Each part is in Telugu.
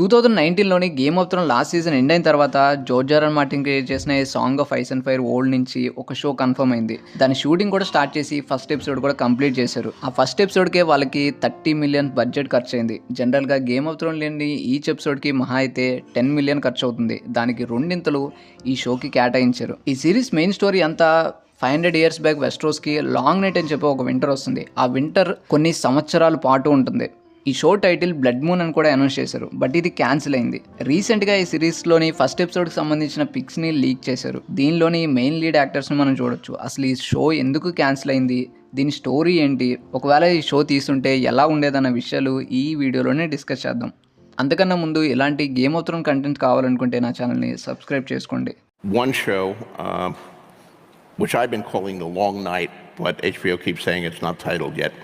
2019లోని 'game of throne' last season end అయిన తర్వాత George R R Martin create చేసిన ఈ 'song of ice and fire' world నుంచి ఒక షో కన్ఫర్మ్ అయింది. దాని షూటింగ్ కూడా స్టార్ట్ చేసి ఫస్ట్ ఎపిసోడ్ కూడా కంప్లీట్ చేశారు. ఆ ఫస్ట్ ఎపిసోడ్కే వాళ్ళకి 30 మిలియన్ బడ్జెట్ ఖర్చు అయింది. జనరల్గా 'గేమ్ ఆఫ్ థ్రోన్' లేని ఈచ్ ఎపిసోడ్కి మహా అయితే 10 మిలియన్ ఖర్చు అవుతుంది. దానికి రెండింతలు ఈ షోకి కేటాయించారు. ఈ సిరీస్ మెయిన్ స్టోరీ అంతా 500 ఇయర్స్ బ్యాక్ వెస్ట్రోస్కి లాంగ్ నైట్ అని చెప్పి ఒక వింటర్ వస్తుంది. ఆ వింటర్ కొన్ని సంవత్సరాల పాటు ఉంటుంది. ఈ షో టైటిల్ బ్లడ్ మూన్ అని కూడా అనౌన్స్ చేశారు. బట్ ఇది క్యాన్సిల్ అయింది. రీసెంట్గా ఈ సిరీస్లోని ఫస్ట్ ఎపిసోడ్కి సంబంధించిన పిక్స్ని లీక్ చేశారు. దీనిలోని మెయిన్ లీడ్ యాక్టర్స్ని మనం చూడొచ్చు. అసలు ఈ షో ఎందుకు క్యాన్సిల్ అయింది, దీని స్టోరీ ఏంటి, ఒకవేళ ఈ షో తీస్తుంటే ఎలా ఉండేదన్న విషయాలు ఈ వీడియోలోనే డిస్కస్ చేద్దాం. అంతకన్నా ముందు ఇలాంటి గేమ్ ఆఫ్ థ్రోన్ కంటెంట్ కావాలనుకుంటే నా ఛానల్ని సబ్స్క్రైబ్ చేసుకోండి. One show, which I've been calling The Long Night, but HBO keeps saying it's not titled yet.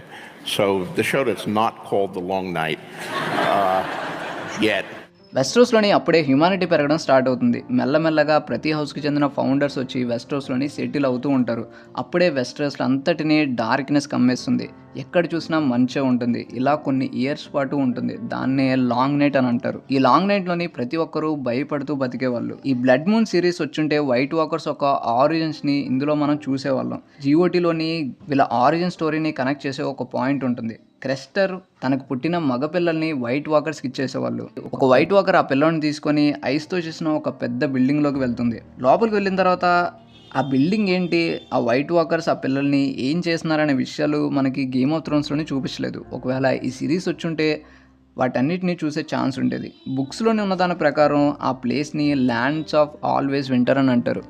So the show that's not called The Long Night yet. వెస్ట్రోస్లోని అప్పుడే హ్యూమానిటీ పెరగడం స్టార్ట్ అవుతుంది. మెల్లమెల్లగా ప్రతి హౌస్కి చెందిన ఫౌండర్స్ వచ్చి వెస్ట్రోస్లోని సెటిల్ అవుతూ ఉంటారు. అప్పుడే వెస్ట్రోస్లో అంతటినీ డార్క్నెస్ కమ్మేస్తుంది. ఎక్కడ చూసినా మంచే ఉంటుంది. ఇలా కొన్ని ఇయర్స్ పాటు ఉంటుంది. దాన్నే లాంగ్ నైట్ అని అంటారు. ఈ లాంగ్ నైట్లోని ప్రతి ఒక్కరూ భయపడుతూ బతికేవాళ్ళు. ఈ బ్లడ్ మూన్ సిరీస్ వచ్చుంటే వైట్ వాకర్స్ ఒక ఆరిజిన్స్ని ఇందులో మనం చూసేవాళ్ళం. జీఓటీలోని వీళ్ళ ఆరిజిన్ స్టోరీని కనెక్ట్ చేసే ఒక పాయింట్ ఉంటుంది. క్రెస్టర్ తనకు పుట్టిన మగపిల్లల్ని వైట్ వాకర్స్కి ఇచ్చేసేవాళ్ళు. ఒక వైట్ వాకర్ ఆ పిల్లని తీసుకొని ఐస్తో చేసిన ఒక పెద్ద బిల్డింగ్లోకి వెళ్తుంది. లోపలికి వెళ్ళిన తర్వాత ఆ బిల్డింగ్ ఏంటి, ఆ వైట్ వాకర్స్ ఆ పిల్లల్ని ఏం చేస్తున్నారనే విషయాలు మనకి గేమ్ ఆఫ్ థ్రోన్స్లోనే చూపించలేదు. ఒకవేళ ఈ సిరీస్ వచ్చుంటే వాటన్నిటిని చూసే ఛాన్స్ ఉండేది. బుక్స్లోనే ఉన్న దాని ప్రకారం ఆ ప్లేస్ని ల్యాండ్స్ ఆఫ్ ఆల్వేస్ వింటర్ అని అంటారు.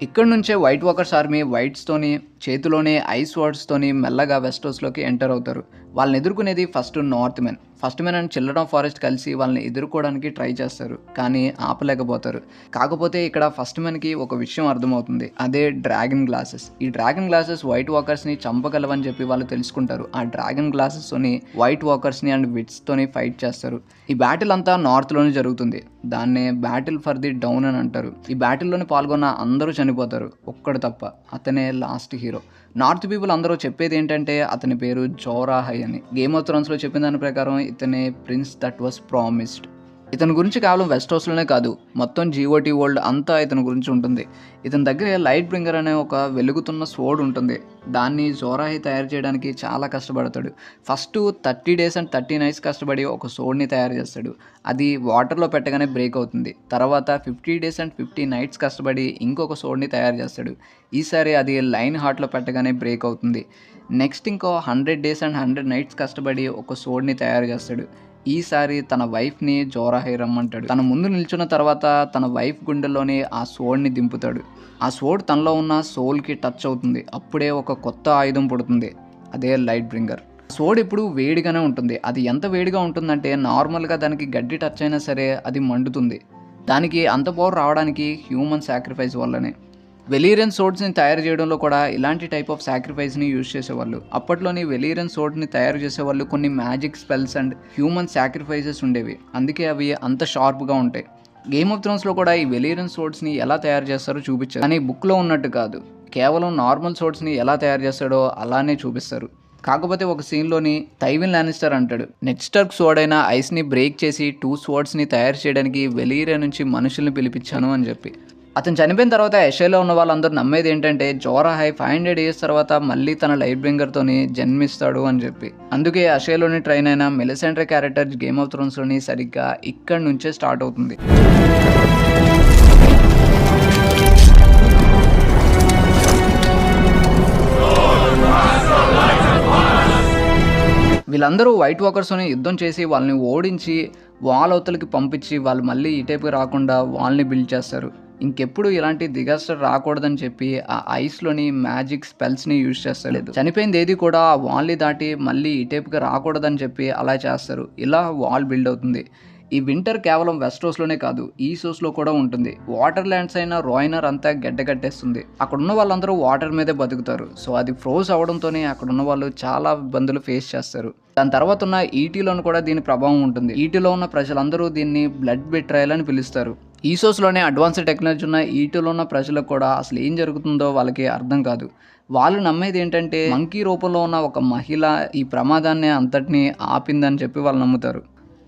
ఇక్కడ నుంచే వైట్ వాకర్స్ ఆర్మీ వైట్స్తోని చేతిలోనే ఐస్ వార్డ్స్తోని మెల్లగా వెస్టోస్లోకి ఎంటర్ అవుతారు. వాళ్ళని ఎదుర్కొనేది first north men. First men and children of forest కలిసి వాళ్ళని ఎదుర్కోవడానికి ట్రై చేస్తారు, కానీ ఆపలేకపోతారు. కాకపోతే ఇక్కడ ఫస్ట్ మెన్కి ఒక విషయం అర్థమవుతుంది. అదే డ్రాగన్ గ్లాసెస్. ఈ డ్రాగన్ గ్లాసెస్ వైట్ వాకర్స్ని చంపగలవని చెప్పి వాళ్ళు తెలుసుకుంటారు. ఆ డ్రాగన్ గ్లాసెస్తోని వైట్ వాకర్స్ని అండ్ విట్స్తోని ఫైట్ చేస్తారు. ఈ బ్యాటిల్ అంతా నార్త్లోనే జరుగుతుంది. దాన్నే బ్యాటిల్ ఫర్ ది డౌన్ అని అంటారు. ఈ బ్యాటిల్లోని పాల్గొన్న అందరూ చనిపోతారు, ఒక్కడు తప్ప. అతనే లాస్ట్ హీరో. నార్త్ పీపుల్ అందరూ చెప్పేది ఏంటంటే అతని పేరు జోరాహై అని. గేమ్ ఆఫ్ థ్రోన్స్లో చెప్పిన దాని ప్రకారం ఇతనే ప్రిన్స్ దట్ వాస్ ప్రామిస్డ్. ఇతని గురించి కేవలం వెస్టోస్లోనే కాదు, మొత్తం జీఓటీ వరల్డ్ అంతా ఇతని గురించి ఉంటుంది. ఇతని దగ్గర లైట్ బ్రింగర్ అనే ఒక వెలుగుతున్న స్వోర్డ్ ఉంటుంది. దాన్ని జోరాహై తయారు చేయడానికి చాలా కష్టపడతాడు. ఫస్ట్ 30 days అండ్ 30 nights కష్టపడి ఒక స్వోర్డ్ని తయారు చేస్తాడు. అది వాటర్లో పెట్టగానే బ్రేక్ అవుతుంది. తర్వాత 50 days అండ్ 50 nights కష్టపడి ఇంకొక స్వోర్డ్ని తయారు చేస్తాడు. ఈసారి అది లైన్ హార్ట్లో పెట్టగానే బ్రేక్ అవుతుంది. నెక్స్ట్ ఇంకో 100 days అండ్ 100 nights కష్టపడి ఒక స్వోర్డ్ని తయారు చేస్తాడు. ఈసారి తన వైఫ్ని జోరాహై రమ్మంటాడు. తన ముందు నిల్చున్న తర్వాత తన వైఫ్ గుండెల్లోనే ఆ స్వోర్డ్ని దింపుతాడు. ఆ స్వోర్డ్ తనలో ఉన్న సోల్కి టచ్ అవుతుంది. అప్పుడే ఒక కొత్త ఆయుధం పుడుతుంది. అదే లైట్ బ్రింగర్. స్వోర్డ్ ఎప్పుడు వేడిగానే ఉంటుంది. అది ఎంత వేడిగా ఉంటుందంటే నార్మల్గా దానికి గడ్డి టచ్ అయినా సరే అది మండుతుంది. దానికి అంత పవర్ రావడానికి హ్యూమన్ సాక్రిఫైస్ వల్లనే. వెలీరియన్ సోర్డ్స్ని తయారు చేయడంలో కూడా ఇలాంటి టైప్ ఆఫ్ సాక్రిఫైస్ని యూజ్ చేసేవాళ్ళు. అప్పట్లోని వెలీరియన్ సోర్డ్ని తయారు చేసేవాళ్ళు కొన్ని magic spells and human sacrifices ఉండేవి. అందుకే అవి అంత షార్ప్గా ఉంటాయి. గేమ్ ఆఫ్ థ్రోన్స్లో కూడా ఈ వెలీరియన్ సోర్డ్స్ని ఎలా తయారు చేస్తారో చూపించారు, కానీ బుక్లో ఉన్నట్టు కాదు. కేవలం నార్మల్ సోర్డ్స్ని ఎలా తయారు చేస్తాడో అలానే చూపిస్తారు. కాకపోతే ఒక సీన్లోని టైవిన్ లానిస్టర్ అంటాడు, నెడ్ స్టార్క్ స్వర్డ్ అయిన ఐస్ని బ్రేక్ చేసి 2 స్వర్డ్స్ని తయారు చేయడానికి వెలీరియన్ నుంచి మనుషుల్ని పిలిపించాను అని చెప్పి. అతను చనిపోయిన తర్వాత ఎషేలో ఉన్న వాళ్ళందరూ నమ్మేది ఏంటంటే జోరాహై 500 years తర్వాత మళ్ళీ తన లైట్ బ్రింగర్తోని జన్మిస్తాడు అని చెప్పి. అందుకే అషేలోని ట్రైన్ అయిన మెలిసెండ్రే క్యారెక్టర్ గేమ్ ఆఫ్ థ్రోన్స్లోని సరిగ్గా ఇక్కడి నుంచే స్టార్ట్ అవుతుంది. వీళ్ళందరూ వైట్ వాకర్స్ని యుద్ధం చేసి వాళ్ళని ఓడించి వాల్ అవతలకి పంపించి వాళ్ళు మళ్ళీ ఇటేపు రాకుండా వాళ్ళని బిల్డ్ చేస్తారు. ఇంకెప్పుడు ఇలాంటి డిజాస్టర్ రాకూడదని చెప్పి ఆ ఐస్లోని మ్యాజిక్ స్పెల్స్ని యూజ్ చేస్తలేదు. చనిపోయింది ఏది కూడా ఆ వాల్ని దాటి మళ్ళీ ఇటేపుకి రాకూడదని చెప్పి అలా చేస్తారు. ఇలా వాల్ బిల్డ్ అవుతుంది. ఈ వింటర్ కేవలం వెస్ట్రోస్లోనే కాదు, ఈ సోస్లో కూడా ఉంటుంది. వాటర్ ల్యాండ్స్ అయిన రాయినర్ అంతా గడ్డకట్టేస్తుంది. అక్కడ ఉన్న వాళ్ళందరూ వాటర్ మీదే బతుకుతారు. సో అది ఫ్రోజ్ అవడంతోనే అక్కడ ఉన్న వాళ్ళు చాలా ఇబ్బందులు ఫేస్ చేస్తారు. దాని తర్వాత ఉన్న ఈటీలోను కూడా దీని ప్రభావం ఉంటుంది. ఈటీలో ఉన్న ప్రజలందరూ దీన్ని బ్లడ్ బిట్రయల్ అని పిలుస్తారు. ఈసోస్లోనే అడ్వాన్స్డ్ టెక్నాలజీ ఉన్న ఈటీలో ఉన్న ప్రజలకు కూడా అసలు ఏం జరుగుతుందో వాళ్ళకి అర్థం కాదు. వాళ్ళు నమ్మేది ఏంటంటే మంకీ రూపంలో ఉన్న ఒక మహిళ ఈ ప్రమాదాన్ని అంతటినీ ఆపిందని చెప్పి వాళ్ళు నమ్ముతారు.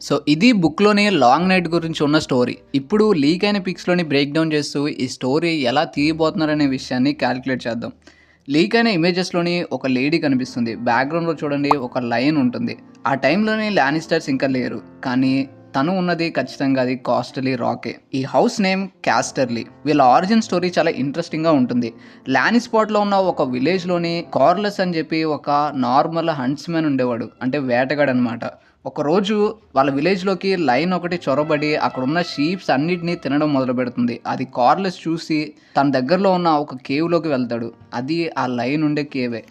సో ఇది బుక్లోని లాంగ్ నైట్ గురించి ఉన్న స్టోరీ. ఇప్పుడు లీక్ అయిన పిక్స్లోని బ్రేక్ డౌన్ చేస్తూ ఈ స్టోరీ ఎలా తీయబోతున్నారనే విషయాన్ని క్యాలిక్యులేట్ చేద్దాం. లీక్ అయిన ఇమేజెస్లోని ఒక లేడీ కనిపిస్తుంది. బ్యాక్గ్రౌండ్లో చూడండి ఒక లైన్ ఉంటుంది. ఆ టైంలోని లానిస్టర్స్ ఇంకా లేరు, కానీ తను ఉన్నది ఖచ్చితంగా అది కాస్టలీ రాకే. ఈ హౌస్ నేమ్ క్యాస్టర్లీ. వీళ్ళ ఆరిజిన్ స్టోరీ చాలా ఇంట్రెస్టింగ్గా ఉంటుంది. లానిస్పాట్లో ఉన్న ఒక విలేజ్లోని కార్లస్ అని చెప్పి ఒక నార్మల్ హంట్స్మెన్ ఉండేవాడు, అంటే వేటగాడు అనమాట. ఒకరోజు వాళ్ళ విలేజ్లోకి లైన్ ఒకటి చొరబడి అక్కడున్న షీప్స్ అన్నిటినీ తినడం మొదలు పెడుతుంది. అది కార్లెస్ చూసి తన దగ్గరలో ఉన్న ఒక కేవ్లోకి వెళ్తాడు. అది ఆ లైన్ ఉండే కేవే.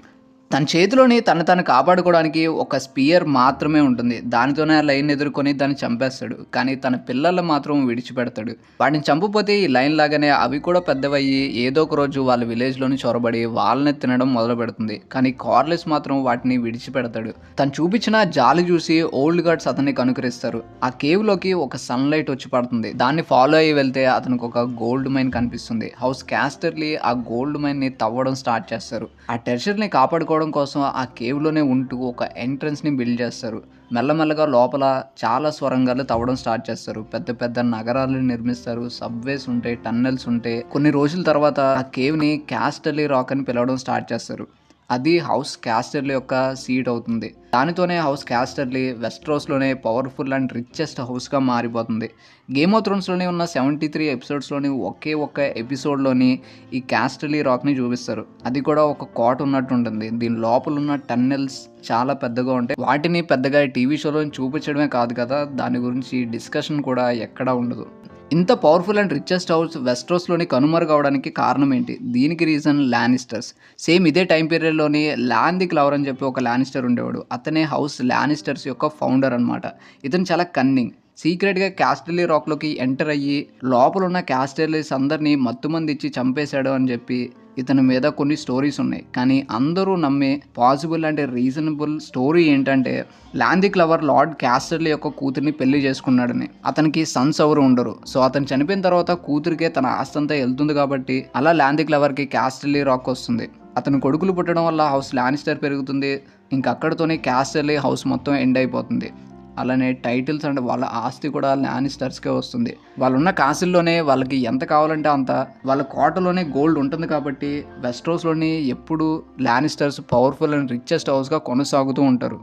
తన చేతిలోని తను కాపాడుకోవడానికి ఒక స్పియర్ మాత్రమే ఉంటుంది. దానితోనే ఆ లైన్ ఎదుర్కొని దాన్ని చంపేస్తాడు. కానీ తన పిల్లలు మాత్రం విడిచిపెడతాడు. వాటిని చంపపోతే ఈ లైన్ లాగానే అవి కూడా పెద్దవయ్యి ఏదో ఒక రోజు వాళ్ళ విలేజ్లోని చొరబడి వాళ్ళని తినడం మొదలు పెడుతుంది. కానీ కార్లెస్ మాత్రం వాటిని విడిచిపెడతాడు. తను చూపించిన జాలి చూసి ఓల్డ్ గార్డ్స్ అతన్ని కనుకరిస్తారు. ఆ కేవ్లోకి ఒక సన్లైట్ వచ్చి పడుతుంది. దాన్ని ఫాలో అయ్యి వెళ్తే అతనికి ఒక గోల్డ్ మైన్ కనిపిస్తుంది. హౌస్ క్యాస్టర్లీ ఆ గోల్డ్ మైన్ని తవ్వడం స్టార్ట్ చేస్తారు. ఆ టెర్షర్ని కాపాడుకోవడం కోసం ఆ కేవ్లోనే ఉంటూ ఒక ఎంట్రన్స్ని బిల్డ్ చేస్తారు. మెల్లమెల్లగా లోపల చాలా స్వరంగాలు తవ్వడం స్టార్ట్ చేస్తారు. పెద్ద పెద్ద నగరాలను నిర్మిస్తారు. సబ్వేస్ ఉంటాయి, టన్నెల్స్ ఉంటాయి. కొన్ని రోజుల తర్వాత ఆ కేవ్ని క్యాస్టర్లీ రాక్ అని పిలవడం స్టార్ట్ చేస్తారు. అది హౌస్ క్యాస్టర్లీ యొక్క సీట్ అవుతుంది. దానితోనే హౌస్ క్యాస్టర్లీ వెస్ట్రోస్లోనే పవర్ఫుల్ అండ్ రిచెస్ట్ హౌస్గా మారిపోతుంది. గేమ్ ఆఫ్ థ్రోన్స్లోనే ఉన్న 73 ఎపిసోడ్స్లోని ఒకే ఒక్క ఎపిసోడ్లోని ఈ క్యాస్టర్లీ రాక్ని చూపిస్తారు. అది కూడా ఒక కోట ఉన్నట్టు ఉంటుంది. దీని లోపల ఉన్న టన్నెల్స్ చాలా పెద్దగా ఉంటాయి. వాటిని పెద్దగా టీవీ షోలో చూపించడమే కాదు కదా, దాని గురించి డిస్కషన్ కూడా ఎక్కడా ఉండదు. ఇంత పవర్ఫుల్ అండ్ రిచెస్ట్ హౌస్ వెస్ట్రోస్లోని కనుమరుగవడానికి కారణం ఏంటి? దీనికి రీజన్ లానిస్టర్స్. సేమ్ ఇదే టైం పీరియడ్లోని ల్యాన్ ది క్లవర్ అని చెప్పి ఒక లానిస్టర్ ఉండేవాడు. అతనే హౌస్ లానిస్టర్స్ యొక్క ఫౌండర్ అనమాట. ఇతను చాలా కన్నింగ్. సీక్రెట్గా క్యాస్టర్లీ రాక్లోకి ఎంటర్ అయ్యి లోపల ఉన్న క్యాస్టర్లీస్ అందరినీ మత్తుమంది ఇచ్చి చంపేశాడు అని చెప్పి ఇతని మీద కొన్ని స్టోరీస్ ఉన్నాయి. కానీ అందరూ నమ్మే పాసిబుల్ అంటే రీజనబుల్ స్టోరీ ఏంటంటే ల్యాన్ ది క్లవర్ లార్డ్ క్యాస్టర్లీ యొక్క కూతుర్ని పెళ్లి చేసుకున్నాడని. అతనికి సన్స్ ఎవరు ఉండరు. సో అతను చనిపోయిన తర్వాత కూతురికే తన ఆస్తి అంతా వెళ్తుంది కాబట్టి అలా ల్యాన్ ది క్లవర్కి క్యాస్టర్లీ రాక్ వస్తుంది. అతను కొడుకులు పుట్టడం వల్ల హౌస్ లానిస్టర్ పెరుగుతుంది. ఇంకా అక్కడితోనే క్యాస్టర్లీ హౌస్ మొత్తం ఎండ్ అయిపోతుంది. అలానే టైటిల్స్ అంటే వాళ్ళ ఆస్తి కూడా లానిస్టర్స్కే వస్తుంది. వాళ్ళున్న కాసిల్లోనే వాళ్ళకి ఎంత కావాలంటే అంత. వాళ్ళ కోటలోనే గోల్డ్ ఉంటుంది కాబట్టి వెస్ట్రోస్లోని ఎప్పుడు లానిస్టర్స్ పవర్ఫుల్ అండ్ రిచెస్ట్ హౌస్గా కొనసాగుతూ ఉంటారు.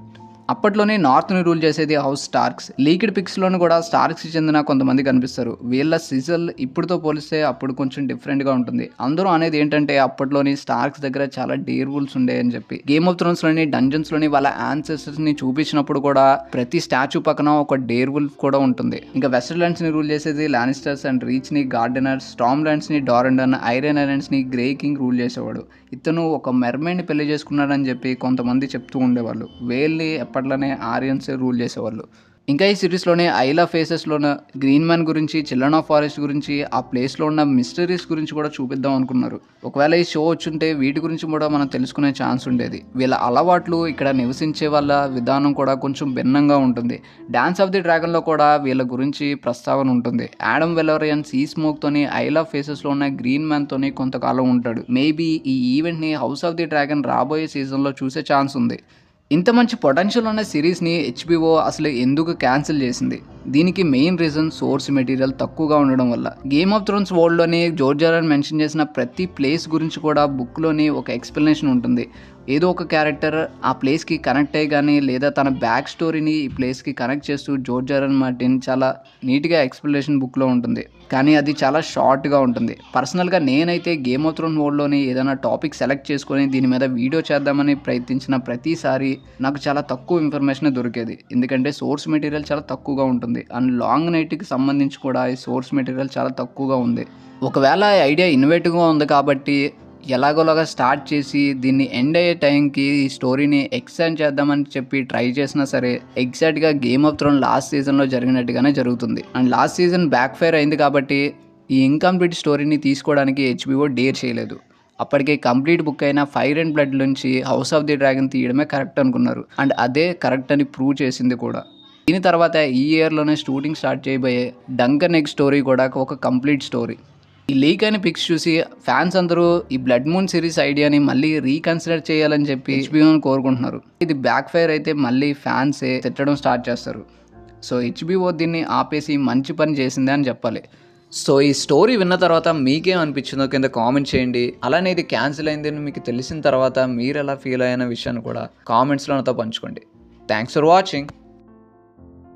అప్పట్లోనే నార్త్ని రూల్ చేసేది హౌస్ స్టార్క్స్. లీక్డ్ పిక్స్లోనూ కూడా స్టార్క్స్కి చెందిన కొంతమంది కనిపిస్తారు. వీళ్ళ సిజల్ ఇప్పుడుతో పోలిస్తే అప్పుడు కొంచెం డిఫరెంట్గా ఉంటుంది. అందరూ అనేది ఏంటంటే అప్పట్లోని స్టార్క్స్ దగ్గర చాలా డేర్ వుల్స్ ఉండే అని చెప్పి. గేమ్ ఆఫ్ థ్రోన్స్లోని డంజన్స్లోని వాళ్ళ యాన్సెస్టర్స్ని చూపించినప్పుడు కూడా ప్రతి స్టాచ్యూ పక్కన ఒక డేర్ వుల్ఫ్ కూడా ఉంటుంది. ఇంకా వెస్టర్ ల్యాండ్స్ని రూల్ చేసేది లానిస్టర్స్ అండ్ రీచ్ని గార్డెనర్స్, స్టామ్ ల్యాండ్స్ని డారెండన్, ఐరన్ ఐలాండ్స్ని గ్రే కింగ్ రూల్ చేసేవాడు. ఇతను ఒక మెర్మైడ్ని పెళ్లి చేసుకున్నాడని చెప్పి కొంతమంది చెప్తూ ఉండేవాళ్ళు. వేల్ని ఎప్పట్లోనే ఆరియన్స్ రూల్ చేసేవాళ్ళు. ఇంకా ఈ సిరీస్లోనే ఐలా ఫేసెస్లోన గ్రీన్ మ్యాన్ గురించి, చిల్డ్రన్ ఆఫ్ ఫారెస్ట్ గురించి, ఆ ప్లేస్లో ఉన్న మిస్టరీస్ గురించి కూడా చూపిద్దాం అనుకున్నారు. ఒకవేళ ఈ షో వచ్చుంటే వీటి గురించి కూడా మనం తెలుసుకునే ఛాన్స్ ఉండేది. వీళ్ళ అలవాట్లు, ఇక్కడ నివసించే వాళ్ళ విధానం కూడా కొంచెం భిన్నంగా ఉంటుంది. డాన్స్ ఆఫ్ ది డ్రాగన్లో కూడా వీళ్ళ గురించి ప్రస్తావన ఉంటుంది. యాడమ్ వెలోరియన్ సీ స్మోక్తోని ఐలా ఫేసెస్లో ఉన్న గ్రీన్ మ్యాన్తోని కొంతకాలం ఉంటాడు. మేబీ ఈ ఈవెంట్ని హౌస్ ఆఫ్ ది డ్రాగన్ రాబోయే సీజన్లో చూసే ఛాన్స్ ఉంది. ఇంత మంచి పొటెన్షియల్ ఉన్న సిరీస్ని HBO అసలు ఎందుకు క్యాన్సిల్ చేసింది? దీనికి మెయిన్ రీజన్ సోర్స్ మెటీరియల్ తక్కువగా ఉండడం వల్ల. గేమ్ ఆఫ్ థ్రోన్స్ వరల్డ్లోని జార్జ్ ఆర్ ఆర్ మెన్షన్ చేసిన ప్రతి ప్లేస్ గురించి కూడా బుక్లోని ఒక ఎక్స్ప్లెనేషన్ ఉంటుంది. ఏదో ఒక క్యారెక్టర్ ఆ ప్లేస్కి కనెక్ట్ అయ్యి కానీ లేదా తన బ్యాక్ స్టోరీని ఈ ప్లేస్కి కనెక్ట్ చేస్తూ జార్జ్ ఆర్ ఆర్ మార్టిన్ చాలా నీట్గా ఎక్స్ప్లెనేషన్ బుక్లో ఉంటుంది. కానీ అది చాలా షార్ట్గా ఉంటుంది. పర్సనల్గా నేనైతే గేమ్ ఆఫ్ థ్రోన్స్ వరల్డ్లోని ఏదైనా టాపిక్ సెలెక్ట్ చేసుకొని దీని మీద వీడియో చేద్దామని ప్రయత్నించిన ప్రతిసారి నాకు చాలా తక్కువ ఇన్ఫర్మేషన్ దొరికేది. ఎందుకంటే సోర్స్ మెటీరియల్ చాలా తక్కువగా ఉంటుంది. అండ్ లాంగ్ నైట్కి సంబంధించి కూడా ఈ సోర్స్ మెటీరియల్ చాలా తక్కువగా ఉంది. ఒకవేళ ఈ ఐడియా ఇన్నోవేటివ్గా ఉంది కాబట్టి ఎలాగోలాగా స్టార్ట్ చేసి దీన్ని ఎండ్ అయ్యే టైంకి ఈ స్టోరీని ఎక్స్టెండ్ చేద్దామని చెప్పి ట్రై చేసినా సరే ఎగ్జాక్ట్గా గేమ్ ఆఫ్ థ్రోన్ లాస్ట్ సీజన్లో జరిగినట్టుగానే జరుగుతుంది. And last season back fire అయింది కాబట్టి ఈ ఇన్కంప్లీట్ స్టోరీని తీసుకోవడానికి HBO డేర్ చేయలేదు. అప్పటికే కంప్లీట్ బుక్ అయిన ఫైర్ అండ్ బ్లడ్ నుంచి హౌస్ ఆఫ్ ది డ్రాగన్ తీయడమే కరెక్ట్ అనుకున్నారు. అండ్ అదే కరెక్ట్ అని ప్రూవ్ చేసింది కూడా. దీని తర్వాత ఈ ఇయర్లోనే షూటింగ్ స్టార్ట్ చేయబోయే డంకన్ ఎగ్ స్టోరీ కూడా ఒక కంప్లీట్ స్టోరీ. ఈ లీక్ అయిన పిక్స్ చూసి ఫ్యాన్స్ అందరూ ఈ బ్లడ్ మూన్ సిరీస్ ఐడియాని మళ్ళీ రీకన్సిడర్ చేయాలని చెప్పి HBO కోరుకుంటున్నారు. ఇది బ్యాక్ ఫైర్ అయితే మళ్ళీ ఫ్యాన్సే తిట్టడం స్టార్ట్ చేస్తారు. సో హెచ్బిఓ దీన్ని ఆపేసి మంచి పని చేసిందే అని చెప్పాలి. సో ఈ స్టోరీ విన్న తర్వాత మీకేం అనిపించిందో కింద కామెంట్ చేయండి. అలానే ఇది క్యాన్సిల్ అయిందని మీకు తెలిసిన తర్వాత మీరు ఎలా ఫీల్ అయిన విషయాన్ని కూడా కామెంట్స్లో నాతో పంచుకోండి. Thanks for watching.